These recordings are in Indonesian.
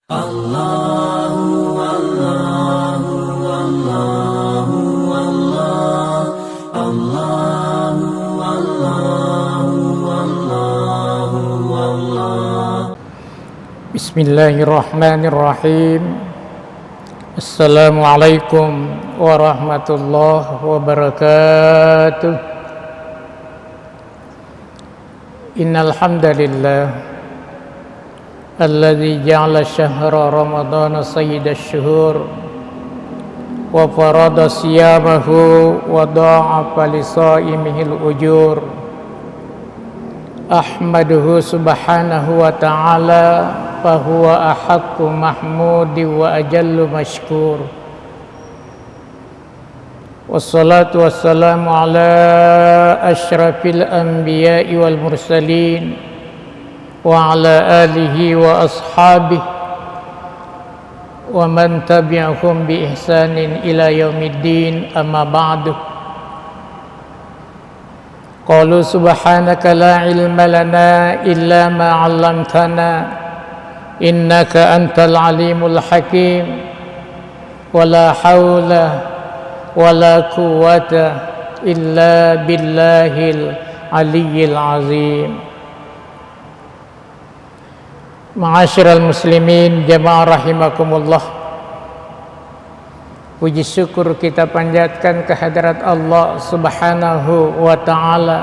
Allahu Allahu Allahu Allah Allahu Allahu Allahu Allah. Bismillahirrahmanirrahim. Assalamualaikum warahmatullahi wabarakatuh. Innal hamdalillah alladzi ja'ala syahra ramadhana sayyidash syuhur wa farada siyamahu wa da'afa li shaimihil ujur. Ahmaduhu subhanahu wa ta'ala fa huwa ahaqqu mahmudi wa ajallu mashkur. Wassalatu wassalamu ala asyrafil anbiya'i wal mursalin wa ala alihi wa ashabihi wa man tabi'ahum bi ihsanin ila yaumiddin, amma ba'du. Qalu subhanaka la ilma lana illa ma 'allamtana innaka antal alimul hakim wa la hawla wa la quwwata illa billahil aliyyil azim. Ma'asyiral muslimin jamaah rahimakumullah, puji syukur kita panjatkan kehadirat Allah subhanahu wa ta'ala,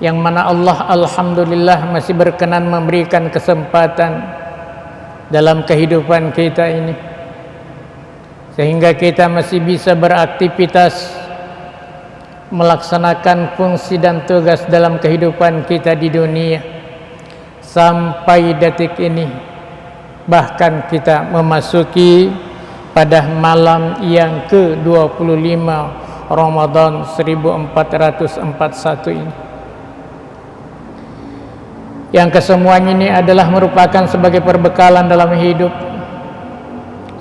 yang mana Allah alhamdulillah masih berkenan memberikan kesempatan dalam kehidupan kita ini, sehingga kita masih bisa beraktivitas melaksanakan fungsi dan tugas dalam kehidupan kita di dunia sampai detik ini. Bahkan kita memasuki pada malam yang ke-25 Ramadan 1441 ini, yang kesemuanya ini adalah merupakan sebagai perbekalan dalam hidup,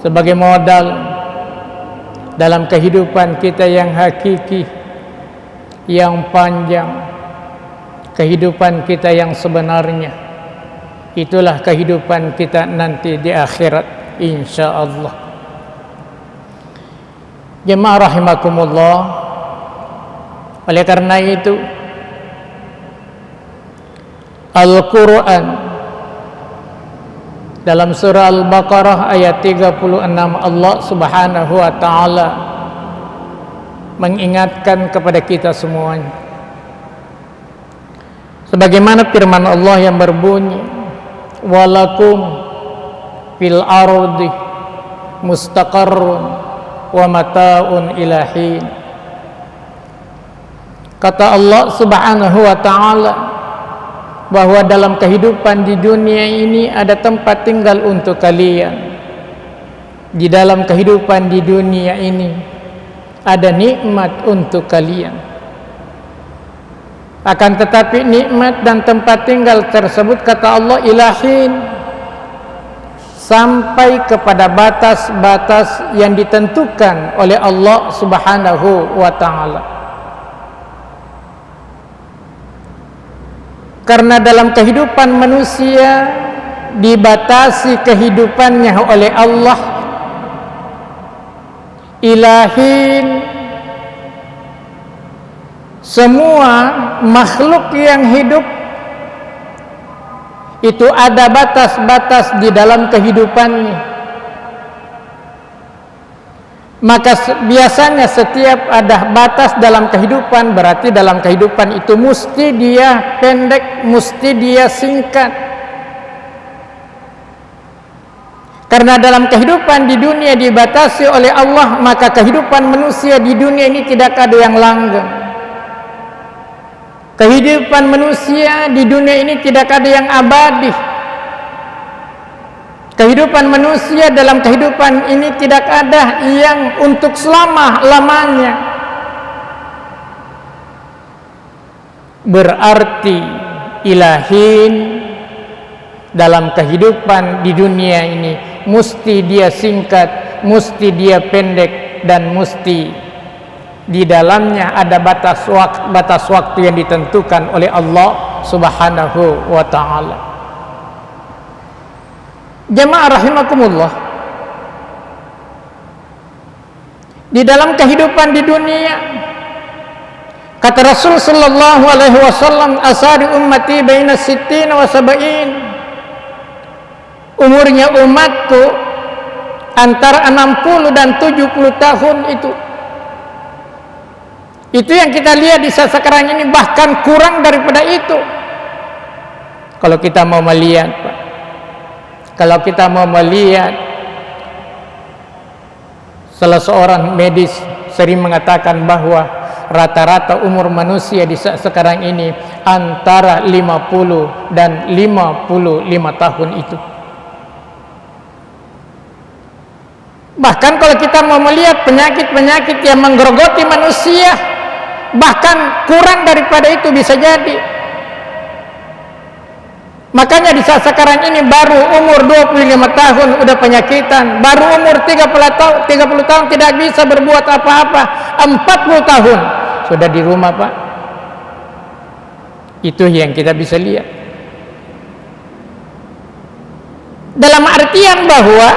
sebagai modal dalam kehidupan kita yang hakiki, yang panjang, kehidupan kita yang sebenarnya. Itulah kehidupan kita nanti di akhirat insyaallah. Jemaah rahimakumullah, oleh karena itu Al-Quran dalam surah Al-Baqarah ayat 36 Allah subhanahu wa ta'ala mengingatkan kepada kita semuanya, sebagaimana firman Allah yang berbunyi, walakum fil ardi mustaqarrun wa mata'un ilahin. Kata Allah subhanahu wa ta'ala bahwa dalam kehidupan di dunia ini ada tempat tinggal untuk kalian. Di dalam kehidupan di dunia ini ada nikmat untuk kalian. Akan tetapi nikmat dan tempat tinggal tersebut, kata Allah, ilahin, sampai kepada batas-batas yang ditentukan oleh Allah subhanahu wa ta'ala. Karena dalam kehidupan manusia dibatasi kehidupannya oleh Allah, ilahin, semua makhluk yang hidup itu ada batas-batas di dalam kehidupannya. Maka biasanya setiap ada batas dalam kehidupan, berarti dalam kehidupan itu mesti dia pendek, mesti dia singkat. Karena dalam kehidupan di dunia dibatasi oleh Allah, maka kehidupan manusia di dunia ini tidak ada yang langgeng. Kehidupan manusia di dunia ini tidak ada yang abadi. Kehidupan manusia dalam kehidupan ini tidak ada yang untuk selama-lamanya. Berarti ilahin dalam kehidupan di dunia ini mesti dia singkat, mesti dia pendek, dan mesti di dalamnya ada batas waktu yang ditentukan oleh Allah Subhanahu wa ta'ala. Jamaah rahimakumullah, di dalam kehidupan di dunia, kata Rasul sallallahu alaihi wasallam, asari ummati baina sittin wa sab'in, umurnya umatku antara 60 dan 70 tahun. Itu yang kita lihat di saat sekarang ini, bahkan kurang daripada itu. Kalau kita mau melihat, Pak, kalau kita mau melihat, salah seorang medis sering mengatakan bahwa rata-rata umur manusia di saat sekarang ini antara 50 dan 55 tahun itu. Bahkan kalau kita mau melihat penyakit-penyakit yang menggerogoti manusia, bahkan kurang daripada itu bisa jadi. Makanya di saat sekarang ini baru umur 25 tahun udah penyakitan, baru umur 30 tahun tidak bisa berbuat apa-apa, 40 tahun sudah di rumah, Pak. Itu yang kita bisa lihat. Dalam artian bahwa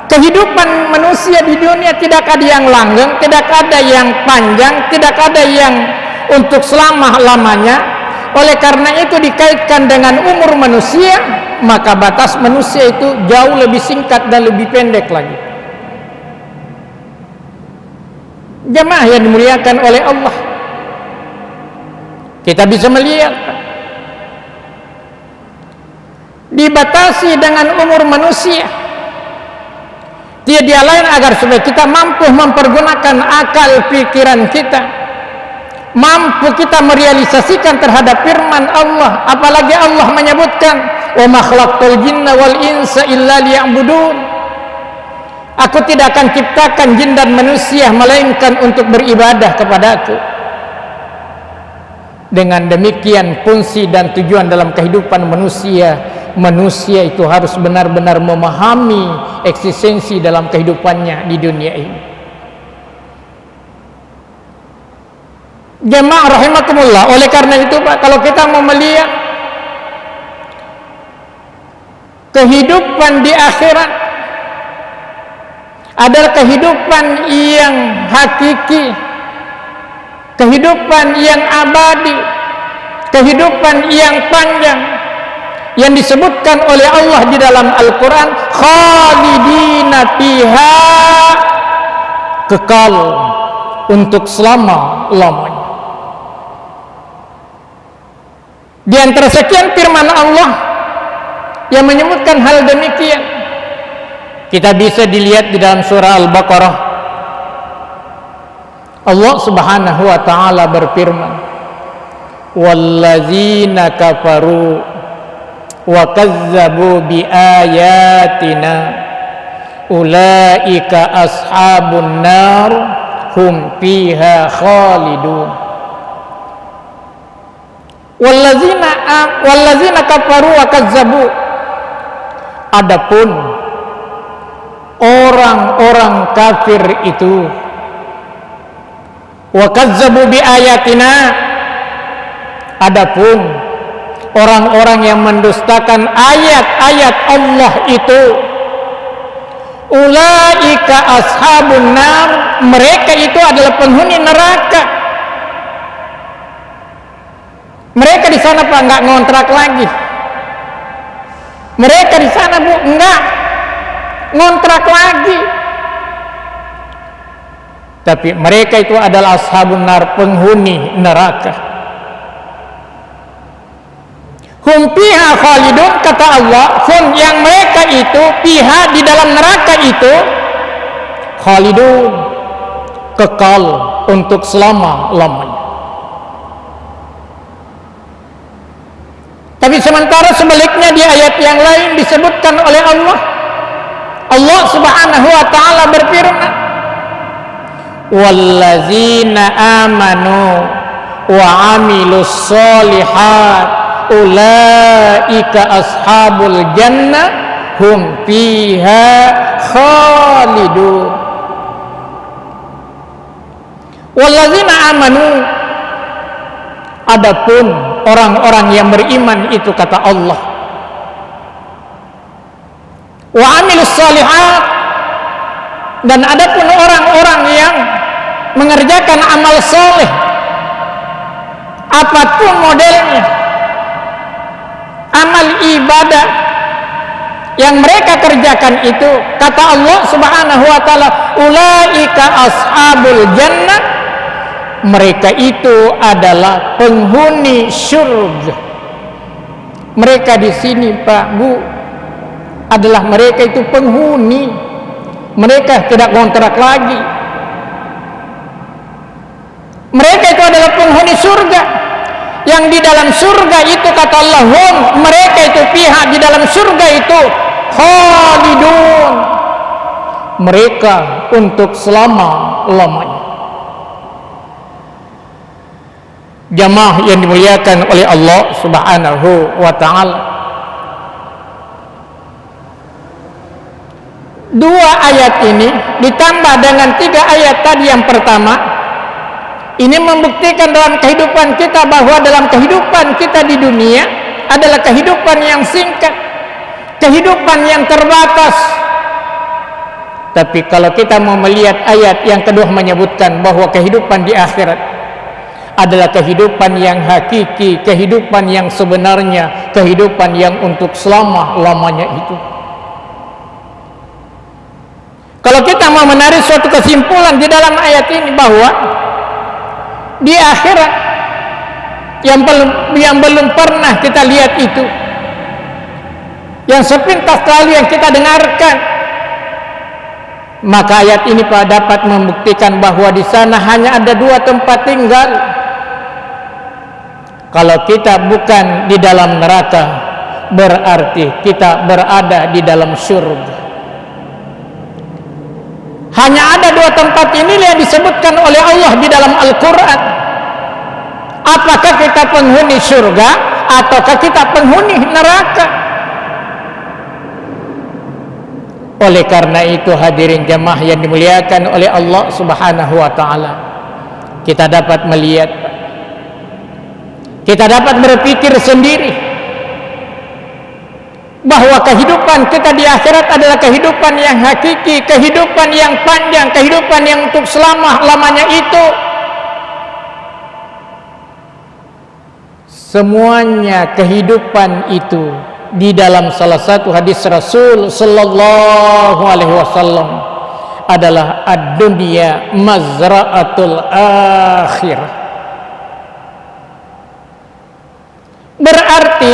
kehidupan manusia di dunia tidak ada yang langgeng, tidak ada yang panjang, tidak ada yang untuk selama-lamanya. Oleh karena itu dikaitkan dengan umur manusia, maka batas manusia itu jauh lebih singkat dan lebih pendek lagi. Jamaah yang dimuliakan oleh Allah, kita bisa melihat dibatasi dengan umur manusia, tiada lain agar supaya kita mampu mempergunakan akal pikiran kita, mampu kita merealisasikan terhadap firman Allah. Apalagi Allah menyebutkan, wa ma khalaqtul jinna wal insa illa liya'budun, aku tidak akan ciptakan jin dan manusia melainkan untuk beribadah kepadaku. Dengan demikian fungsi dan tujuan dalam kehidupan manusia itu harus benar-benar memahami eksistensi dalam kehidupannya di dunia ini. Jemaah rahimakumullah, oleh karena itu, Pak, kalau kita mau melihat kehidupan di akhirat adalah kehidupan yang hakiki, kehidupan yang abadi, kehidupan yang panjang, yang disebutkan oleh Allah di dalam Al-Quran, khalidina fiha, kekal untuk selama-lamanya. Di antara sekian firman Allah yang menyebutkan hal demikian, kita bisa dilihat di dalam surah Al-Baqarah. Allah Subhanahu wa taala berfirman, wallazina kafaru wa kazzabu bi ayatina ulaika ashabun nar hum fiha khalidun. Wallazina kafaru wa kazzabu, adapun orang-orang kafir itu, wa kazzabu bi ayatina, adapun orang-orang yang mendustakan ayat-ayat Allah itu, ulaika ashabun nar, mereka itu adalah penghuni neraka. Mereka di sana, Pak, enggak ngontrak lagi. Mereka di sana, Bu, enggak ngontrak lagi. Tapi mereka itu adalah ashabun nar, penghuni neraka. Hum fiha khalidun, kata Allah, hum yang mereka itu, fiha di dalam neraka itu, khalidun, kekal untuk selama-lamanya. Tapi sementara sebaliknya di ayat yang lain disebutkan oleh Allah, Allah Subhanahu wa taala berfirman, wallazina amanu wa amilus solihat ulaika ashabul jannah hum fiha khalidun. Wallazina amanu, adapun orang-orang yang beriman itu, kata Allah, wa amilus shalihat, dan adapun orang-orang yang mengerjakan amal soleh apapun modelnya, amal ibadah yang mereka kerjakan itu, kata Allah Subhanahu wa taala, ulaika ashabul jannah, mereka itu adalah penghuni surga. Mereka di sini Pak Bu adalah mereka itu penghuni, mereka tidak kontrak lagi. Mereka itu adalah penghuni surga. Yang di dalam surga itu, kata Allah, mereka itu pihak di dalam surga itu khalidun, mereka untuk selama-lamanya. Jamaah yang dimuliakan oleh Allah Subhanahu wa taala, dua ayat ini ditambah dengan 3 ayat tadi yang pertama, ini membuktikan dalam kehidupan kita bahwa dalam kehidupan kita di dunia adalah kehidupan yang singkat, kehidupan yang terbatas. Tapi kalau kita mau melihat ayat yang kedua menyebutkan bahwa kehidupan di akhirat adalah kehidupan yang hakiki, kehidupan yang sebenarnya, kehidupan yang untuk selama-lamanya itu. Kalau kita mau menarik suatu kesimpulan di dalam ayat ini bahwa di akhirat yang belum pernah kita lihat itu, yang sepintas lalu yang kita dengarkan, maka ayat ini dapat membuktikan bahwa di sana hanya ada 2 tempat tinggal. Kalau kita bukan di dalam neraka, berarti kita berada di dalam surga. Hanya ada 2 tempat ini yang disebutkan oleh Allah di dalam Al-Quran. Apakah kita penghuni surga ataukah kita penghuni neraka? Oleh karena itu hadirin jamaah yang dimuliakan oleh Allah Subhanahu wa taala, kita dapat melihat, kita dapat berpikir sendiri bahwa kehidupan kita di akhirat adalah kehidupan yang hakiki, kehidupan yang panjang, kehidupan yang untuk selama-lamanya itu. Semuanya kehidupan itu di dalam salah satu hadis Rasul sallallahu alaihi wasallam adalah ad-dunya mazra'atul akhirah. Berarti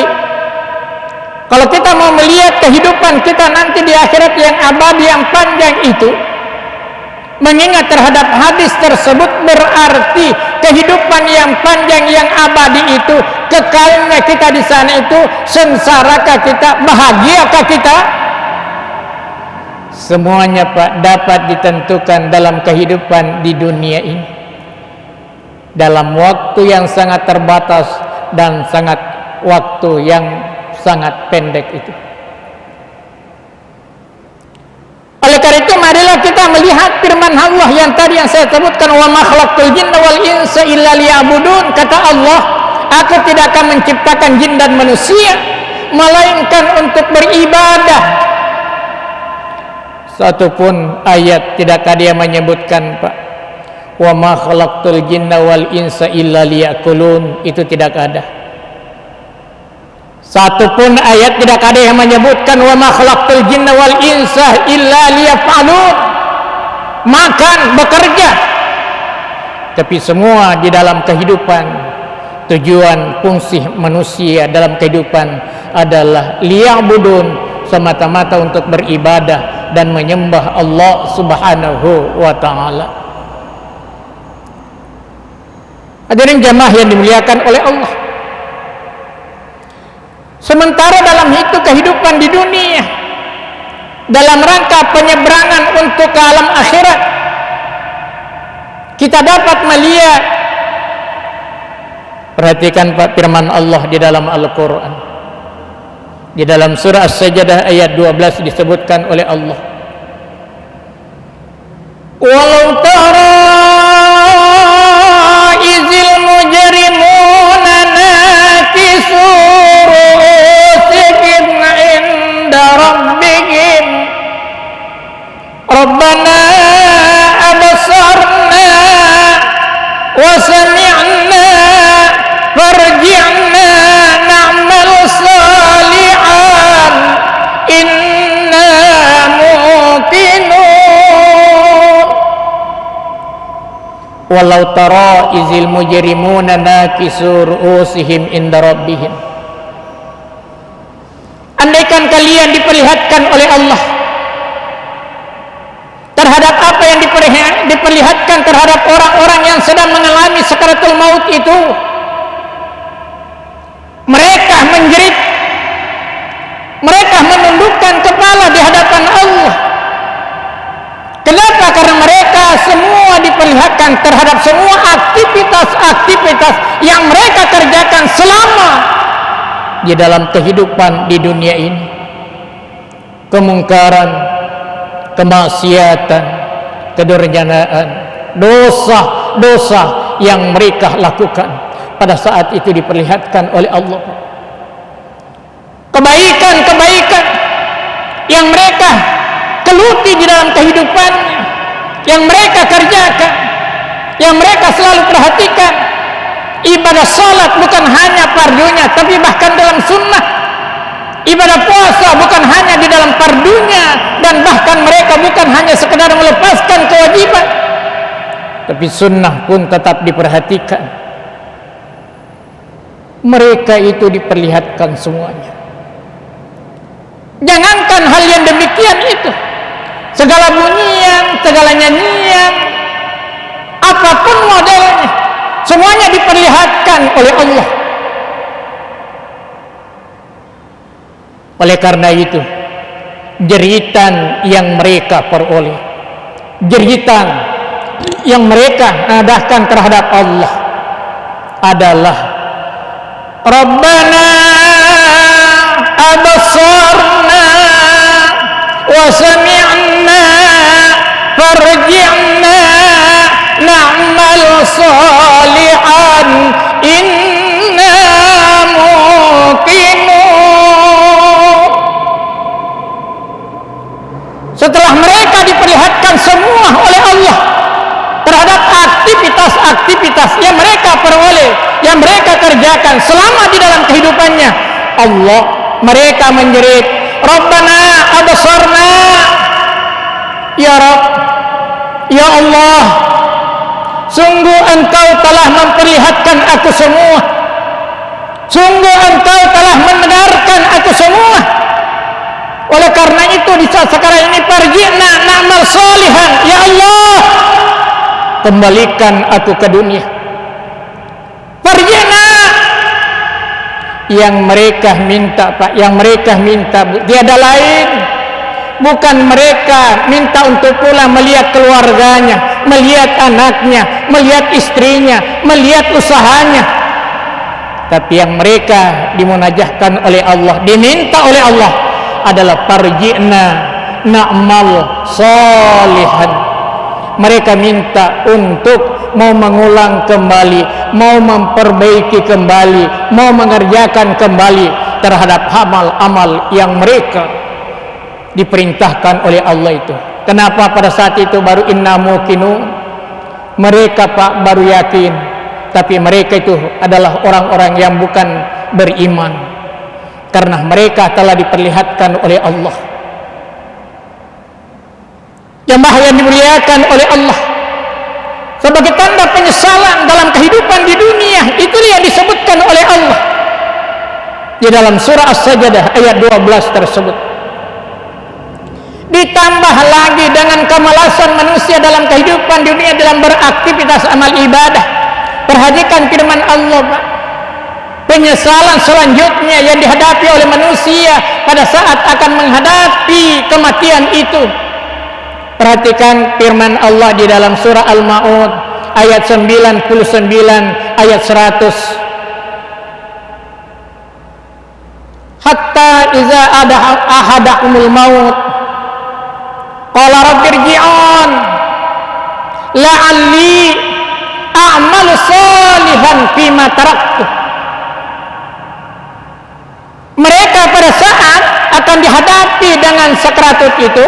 kalau kita mau melihat kehidupan kita nanti di akhirat yang abadi, yang panjang itu, mengingat terhadap hadis tersebut, berarti kehidupan yang panjang, yang abadi itu, kekalnya kita di sana itu, sengsarakah kita, bahagiakah kita? Semuanya Pak dapat ditentukan dalam kehidupan di dunia ini, dalam waktu yang sangat terbatas dan waktu yang sangat pendek itu. Oleh karena itu marilah kita melihat firman Allah yang tadi yang saya sebutkan, wa ma khalaqtul jinna wal insa illa liya'budun. Kata Allah, aku tidak akan menciptakan jin dan manusia melainkan untuk beribadah. Satupun ayat tidak ada yang menyebutkan Pak, wa ma khalaqtul jinna wal insa illa liya'kulun, itu tidak ada. Satupun ayat tidak ada yang menyebutkan wa ma khalaqtul jinna wal insa illa liyaf'alun, makan, bekerja. Tapi semua di dalam kehidupan, tujuan fungsi manusia dalam kehidupan adalah liya'budun, semata-mata untuk beribadah dan menyembah Allah Subhanahu wa taala. Hadirin jamaah yang dimuliakan oleh Allah, sementara dalam itu kehidupan di dunia dalam rangka penyeberangan untuk ke alam akhirat, kita dapat melihat, perhatikan Pak firman Allah di dalam Al-Quran, di dalam surah As-Sajdah ayat 12 disebutkan oleh Allah, walau tara izil mujrimuna nakisu rabbihim tara izil mujrimuna nakisu ru'usihim inda rabbihim. Andaikan kalian diperlihatkan oleh Allah terhadap apa yang diperlihatkan terhadap orang-orang yang sedang mengalami sakaratul maut itu, mereka menjerit, mereka menundukkan kepala di hadapan Allah. Kenapa? Karena mereka semua diperlihatkan terhadap semua aktivitas-aktivitas yang mereka kerjakan selama di dalam kehidupan di dunia ini. Kemungkaran, kemaksiatan, kedurjanaan, dosa-dosa yang mereka lakukan pada saat itu diperlihatkan oleh Allah. Kebaikan-kebaikan yang mereka geluti di dalam kehidupannya, yang mereka kerjakan, yang mereka selalu perhatikan. Ibadah salat bukan hanya fardunya, tapi bahkan dalam sunnah. Ibadah puasa bukan hanya di dalam fardunya, dan bahkan mereka bukan hanya sekedar melepaskan kewajiban, tapi sunnah pun tetap diperhatikan. Mereka itu diperlihatkan semuanya. Jangankan hal yang demikian itu, segala bunyian, segala nyanyian, apapun modelnya, semuanya diperlihatkan oleh Allah. Oleh karena itu, jeritan yang mereka peroleh, jeritan yang mereka nadahkan terhadap Allah adalah Rabbana absarna wa sami'na farji'na na'mal salihan inna muqinun. Setelah mereka diperlihatkan semua oleh Allah terhadap aktivitas-aktivitas yang mereka peroleh, yang mereka kerjakan selama di dalam kehidupannya, mereka menjerit, Rabbana absarna, ya Rabb, ya Allah, sungguh Engkau telah memperlihatkan aku semua, sungguh Engkau telah mendengarkan aku semua. Oleh karena itu di saat sekarang ini, farji'na na'mal salihan, ya Allah, kembalikan aku ke dunia. Farji'na, yang mereka minta, Pak, yang mereka minta tiada lain, bukan mereka minta untuk pulang melihat keluarganya, melihat anaknya, melihat istrinya, melihat usahanya, tapi yang mereka dimunajahkan oleh Allah, diminta oleh Allah adalah farji'na na'mal salihan. Mereka minta untuk mau mengulang kembali, mau memperbaiki kembali, mau mengerjakan kembali terhadap amal-amal yang mereka diperintahkan oleh Allah itu. Kenapa pada saat itu baru inna muqinun? Mereka, Pak, baru yakin, tapi mereka itu adalah orang-orang yang bukan beriman, karena mereka telah diperlihatkan oleh Allah. Jamaah yang dimuliakan oleh Allah, sebagai tanda penyesalan dalam kehidupan di dunia, itu yang disebutkan oleh Allah di dalam surah As-Sajdah ayat 12 tersebut. Ditambah lagi dengan kemalasan manusia dalam kehidupan dunia dalam beraktivitas amal ibadah. Perhatikan firman Allah, Pak. Penyesalan selanjutnya yang dihadapi oleh manusia pada saat akan menghadapi kematian itu. Perhatikan firman Allah di dalam surah Al-Ma'ud ayat 99 ayat 100. Hatta iza ahadakumul maut qala rabbirji'un la'alli a'malu salihan fima taraktu. Mereka pada saat akan dihadapi dengan sakaratul itu,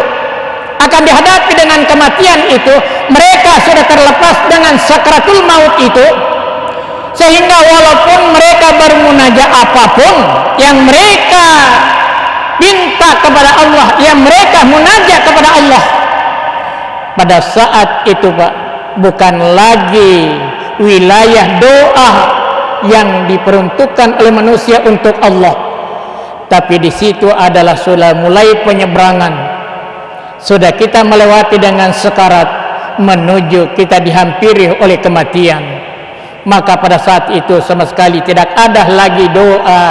akan dihadapi dengan kematian itu, mereka sudah terlepas dengan sakaratul maut itu, sehingga walaupun mereka bermunajat apapun yang mereka minta kepada Allah, yang mereka munajat kepada Allah, pada saat itu, Pak, bukan lagi wilayah doa yang diperuntukkan oleh manusia untuk Allah. Tapi di situ adalah sudah mulai penyeberangan. Sudah kita melewati dengan sekarat menuju kita dihampiri oleh kematian. Maka pada saat itu sama sekali tidak ada lagi doa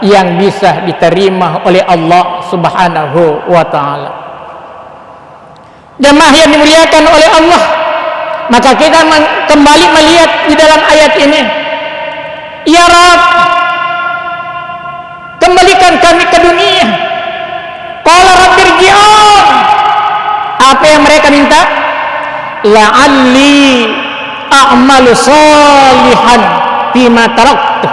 yang bisa diterima oleh Allah Subhanahu wa taala. Jemaah yang dimuliakan oleh Allah, maka kita kembali melihat di dalam ayat ini, ya Rabb, kembalikan kami ke dunia. Qala rabbirji'un. Apa yang mereka minta? La'alli a'malu shalihan fima taraktu,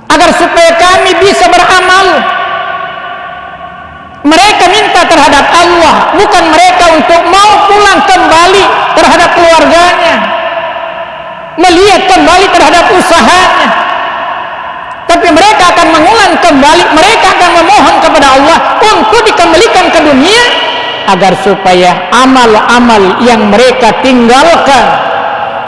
agar supaya kami bisa beramal. Mereka minta terhadap Allah, bukan mereka untuk mau pulang kembali terhadap keluarganya, melihat kembali terhadap usahanya. Tapi mereka akan mengulang kembali, mereka akan memohon kepada Allah untuk dikembalikan ke dunia, agar supaya amal-amal yang mereka tinggalkan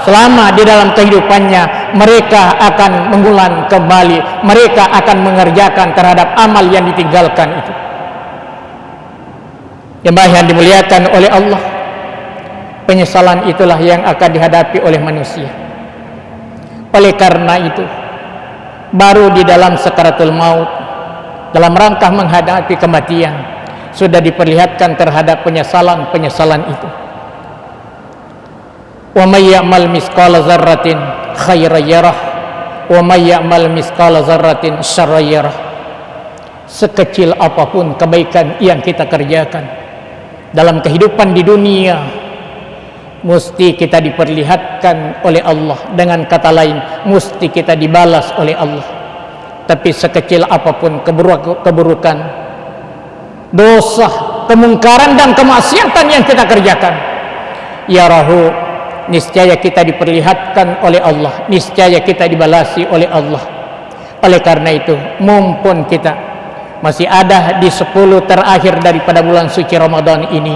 selama di dalam kehidupannya, mereka akan mengulang kembali, mereka akan mengerjakan terhadap amal yang ditinggalkan itu. Jemaah yang dimuliakan oleh Allah, penyesalan itulah yang akan dihadapi oleh manusia. Oleh karena itu, baru di dalam sakaratul maut, dalam rangka menghadapi kematian, sudah diperlihatkan terhadap penyesalan-penyesalan itu. Wa may ya'mal misqala dzarratin khairan yarah wa may ya'mal misqala dzarratin syarran yarah. Sekecil apapun kebaikan yang kita kerjakan dalam kehidupan di dunia, mesti kita diperlihatkan oleh Allah. Dengan kata lain, mesti kita dibalas oleh Allah. Tapi sekecil apapun keburukan, dosa, kemungkaran dan kemaksiatan yang kita kerjakan, ya rahu, niscaya kita diperlihatkan oleh Allah, niscaya kita dibalasi oleh Allah. Oleh karena itu, mumpun kita masih ada di 10 terakhir daripada bulan suci Ramadan ini,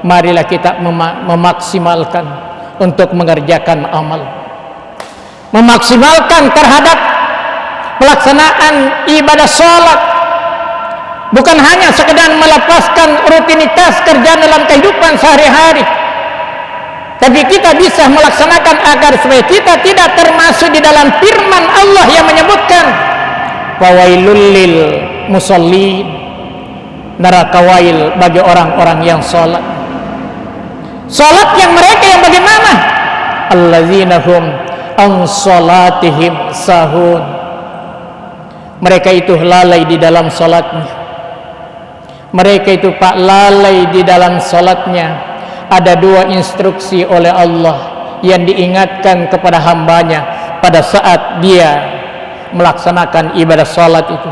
marilah kita memaksimalkan untuk mengerjakan amal, memaksimalkan terhadap pelaksanaan ibadah sholat. Bukan hanya sekedar melepaskan rutinitas kerja dalam kehidupan sehari-hari, tapi kita bisa melaksanakan agar supaya kita tidak termasuk di dalam firman Allah yang menyebutkan fawailul lil musallin, neraka wail bagi orang-orang yang salat. Salat yang mereka yang bagaimana? Allazina hum an salatihim sahun. Mereka itu lalai di dalam salatnya. Mereka itu lalai di dalam salatnya. Ada 2 instruksi oleh Allah yang diingatkan kepada hambanya pada saat dia melaksanakan ibadah salat itu.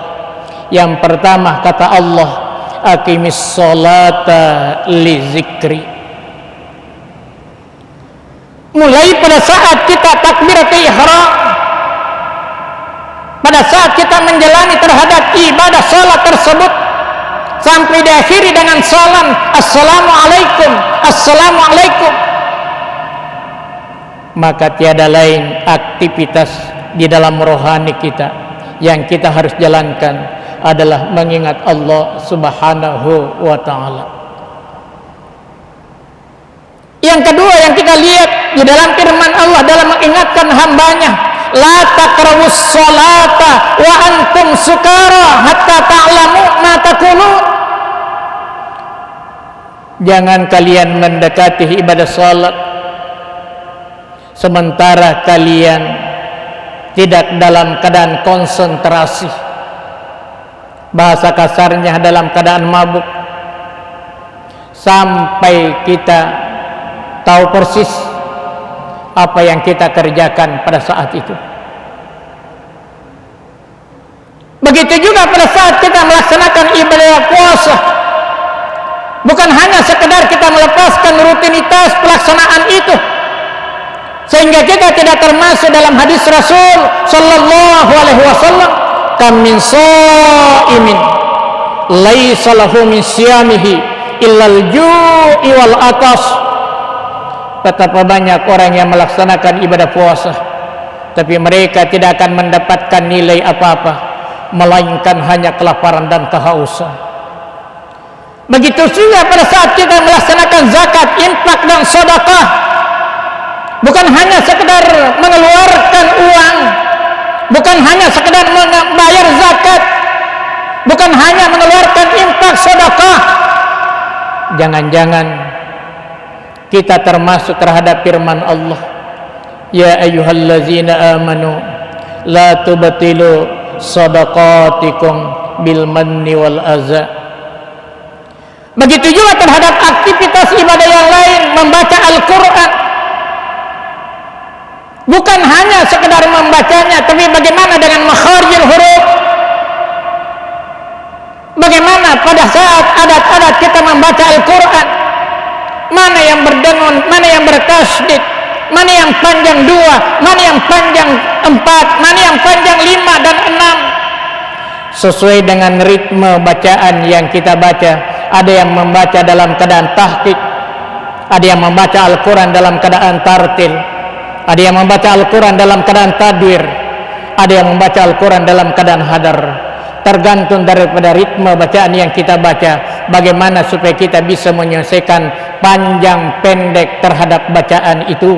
Yang pertama kata Allah, aqimis sholata li zikri. Mulai pada saat kita takbiratul ihram, pada saat kita menjalani terhadap ibadah salat tersebut, sampai diakhiri dengan salam assalamualaikum, assalamualaikum, maka tiada lain aktivitas di dalam rohani kita yang kita harus jalankan adalah mengingat Allah Subhanahu wa ta'ala. Yang kedua yang kita lihat di dalam firman Allah dalam mengingatkan hambanya, la taqrabus sholata wa antum sukara hatta ta'lamu ma taqulun. Jangan kalian mendekati ibadah salat sementara kalian tidak dalam keadaan konsentrasi. Bahasa kasarnya dalam keadaan mabuk, sampai kita tahu persis apa yang kita kerjakan pada saat itu. Begitu juga pada saat kita melaksanakan ibadah puasa, bukan hanya sekedar kita melepaskan rutinitas pelaksanaan itu sehingga kita tidak termasuk dalam hadis Rasul sallallahu alaihi wasallam, kam min shaimin laisa lahu min siyamihi illal ju'i wal atas. betapa banyak orang yang melaksanakan ibadah puasa, tapi mereka tidak akan mendapatkan nilai apa-apa, melainkan hanya kelaparan dan kehausan. Begitu juga pada saat kita melaksanakan zakat, infak dan sedekah, bukan hanya sekedar mengeluarkan uang, bukan hanya sekedar membayar zakat, bukan hanya mengeluarkan infak sedekah. Jangan-jangan kita termasuk terhadap firman Allah, ya ayyuhallazina amanu la tubtilu shadaqatikum bil manni wal adza. Begitu juga terhadap aktivitas ibadah yang lain, membaca Al-Quran, bukan hanya sekedar membacanya, tapi bagaimana dengan makharijul huruf, bagaimana pada saat adat-adat kita membaca Al-Quran, mana yang berdengun, mana yang bertasydid, mana yang panjang 2, mana yang panjang 4, mana yang panjang 5 dan 6, sesuai dengan ritme bacaan yang kita baca. Ada yang membaca dalam keadaan tahqiq, ada yang membaca Al-Quran dalam keadaan tartil, ada yang membaca Al-Quran dalam keadaan tadwir, ada yang membaca Al-Quran dalam keadaan hadar. Tergantung daripada ritme bacaan yang kita baca, bagaimana supaya kita bisa menyelesaikan panjang pendek terhadap bacaan itu,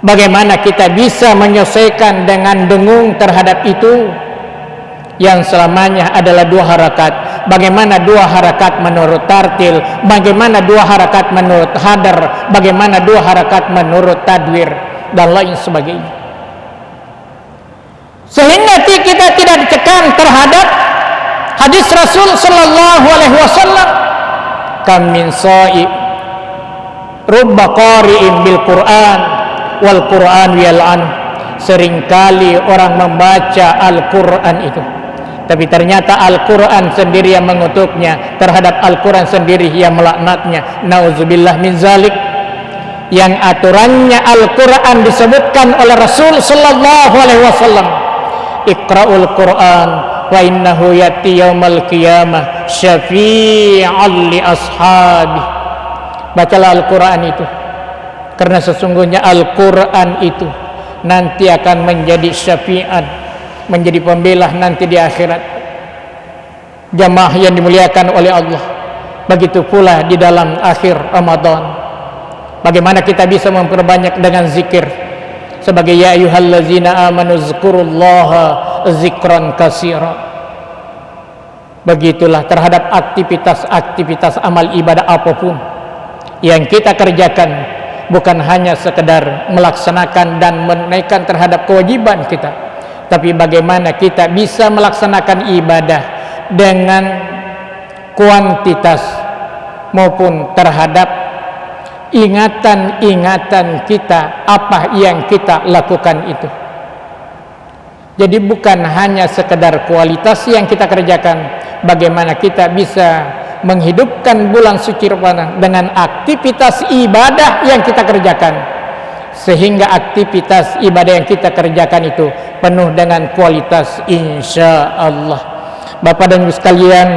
bagaimana kita bisa menyelesaikan dengan dengung terhadap itu, yang selamanya adalah 2 harakat. Bagaimana 2 harakat menurut tartil, bagaimana 2 harakat menurut hadar, bagaimana 2 harakat menurut tadwir, dan lain sebagainya. Sehingga kita tidak dicekam terhadap hadis Rasul sallallahu alaihi wasallam, kam min sa'i rubba qari'in bil Qur'an wal Qur'an yal'an. Seringkali orang membaca Al-Quran itu, tapi ternyata Al-Quran sendiri yang mengutuknya, terhadap Al-Quran sendiri yang melaknatnya. Nauzubillah min zalik. Yang aturannya Al-Quran disebutkan oleh Rasul sallallahu alaihi wasallam, Iqra'ul Quran wa innahu yati yaumal qiyamah syafi'an li ashabi. Bacalah Al-Quran itu, karena sesungguhnya Al-Quran itu nanti akan menjadi syafi'an, menjadi pembela nanti di akhirat jamaah yang dimuliakan oleh Allah. Begitu pula di dalam akhir Ramadan, bagaimana kita bisa memperbanyak dengan zikir sebagai ya ayyuhallazina amanu zkurullaha zikran katsira. Begitulah terhadap aktivitas amal ibadah apapun yang kita kerjakan, bukan hanya sekedar melaksanakan dan menaikkan terhadap kewajiban kita, tapi bagaimana kita bisa melaksanakan ibadah dengan kuantitas maupun terhadap ingatan-ingatan kita, apa yang kita lakukan itu. Jadi bukan hanya sekedar kualitas yang kita kerjakan, bagaimana kita bisa menghidupkan bulan suci Ramadan dengan aktivitas ibadah yang kita kerjakan, sehingga aktivitas ibadah yang kita kerjakan itu penuh dengan kualitas, insya Allah. Bapak dan Ibu sekalian,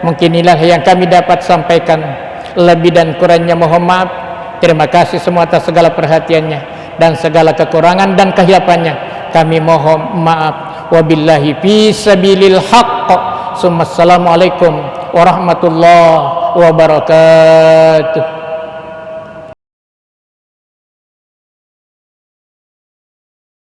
mungkin inilah yang kami dapat sampaikan. Lebih dan kurangnya mohon maaf. Terima kasih semua atas segala perhatiannya, dan segala kekurangan dan kehilafannya kami mohon maaf. Wabillahi fi sabilil haqq. Assalamualaikum warahmatullahi wabarakatuh.